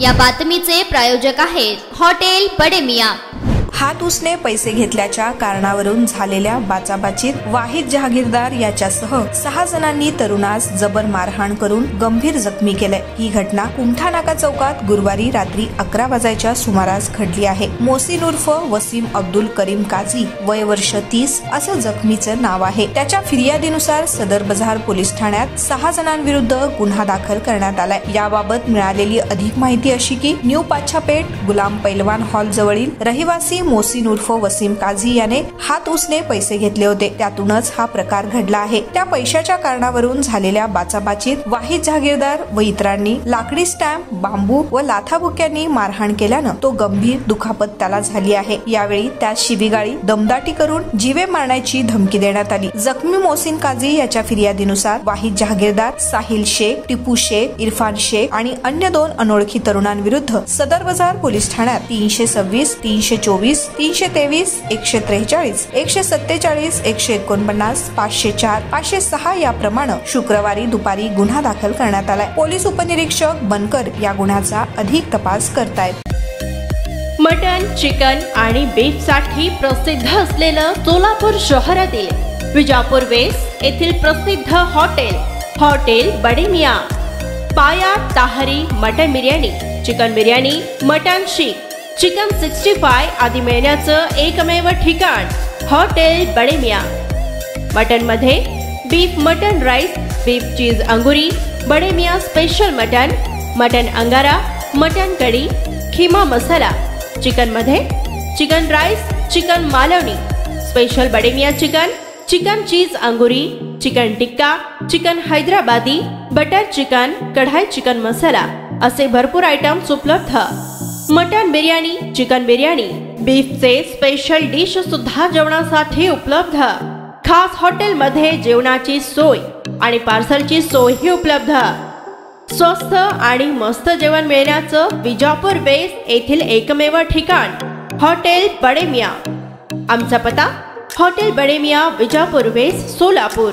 या बातमीचे प्रायोजक आहेत हॉटेल बडे मियां। हात उसने पैसे घेतल्याच्या कारणावरून झालेल्या बाचाबाचीत वाहिद जहागीरदार याच्यासह 6 जणांनी तरुणास जबर मारहाण करून गंभीर जखमी केले। ही घटना कुमठा नाका चौकात गुरुवारी रात्री 11 वाजायच्या सुमारास घडली आहे। मोहसिन उर्फ वसीम अब्दुल करीम काझी, वय वर्ष 30 असं जखमीचं नाव आहे। त्याच्या फिर्यादीनुसार सदर बझार पोलीस ठाण्यात 6 जणांविरुद्ध गुन्हा दाखल करण्यात आलाय। याबाबत मिळालेली अधिक माहिती अशी की न्यू पाच्छापेठ गुलाम पैलवान हॉल जवळील रहिवासी मोहसिन उर्फ वसीम काझी याने हात उसने पैसे घेतले होते, त्यातूनच हा प्रकार घडला आहे। त्या पैशाच्या कारणावरून झालेल्या बाचाबाचीत वाहिद जहागीरदार व इतरांनी लाकडी स्टॅम्प, बांबू व लाथाबुक्यांनी मारहाण केल्यानं तो गंभीर दुखापत त्याला झाली आहे। यावेळी त्यास शिवीगाळी, दमदाटी करून जीवे मारण्याची धमकी देण्यात आली। जखमी मोहसिन काझी याच्या फिर्यादीनुसार वाहिद जहागीरदार, साहिल शेख, टिपू शेख, इरफान शेख आणि अन्य 2 अनोळखी तरुणांविरुद्ध सदर बाजार पोलीस ठाण्यात 326, 324, 323, 143, 147, 149, 504, 506 याप्रमाणे शुक्रवारी दुपारी गुन्हा दाखल करण्यात आलाय। पोलीस उपनिरीक्षक बनकर या गुन्ह्याचा अधिक तपास करतायत। मटन, चिकन आणि बीफ साठी प्रसिद्ध असलेलं सोलापूर शहरातील विजापूर वेस्ट येथील प्रसिद्ध hotel Bade Miyan. Paya tahari mutton biryani, chicken biryani, mutton seekh, chicken 65 आदी मिळण्याचं एकमेव ठिकाण हॉटेल बडे मियां। मटन मध्ये beef mutton rice, beef cheese angoori, Bade Miyan special mutton, mutton angara, mutton kadhi, keema masala. Chicken मध्ये chicken rice, chicken Malvani, special Bade Miyan chicken, chicken cheese angoori, chicken tikka, chicken Hyderabadi, butter chicken, kadai chicken masala असे भरपूर आयटम्स उपलब्ध। मटन बिर्याणी, चिकन बिर्याणी, बीफचे स्पेशल डिश सुद्धा जेवणासाठी उपलब्ध। खास हॉटेलमध्ये जेवणाची सोय आणि पार्सलची सोयही उपलब्ध। स्वस्त आणि मस्त जेवण मिळण्याचं विजापूर वेस्ट येथील एकमेव ठिकाण हॉटेल बडे मियां। आमचा पत्ता हॉटेल बडे मियां, विजापूर वेस्ट, सोलापूर।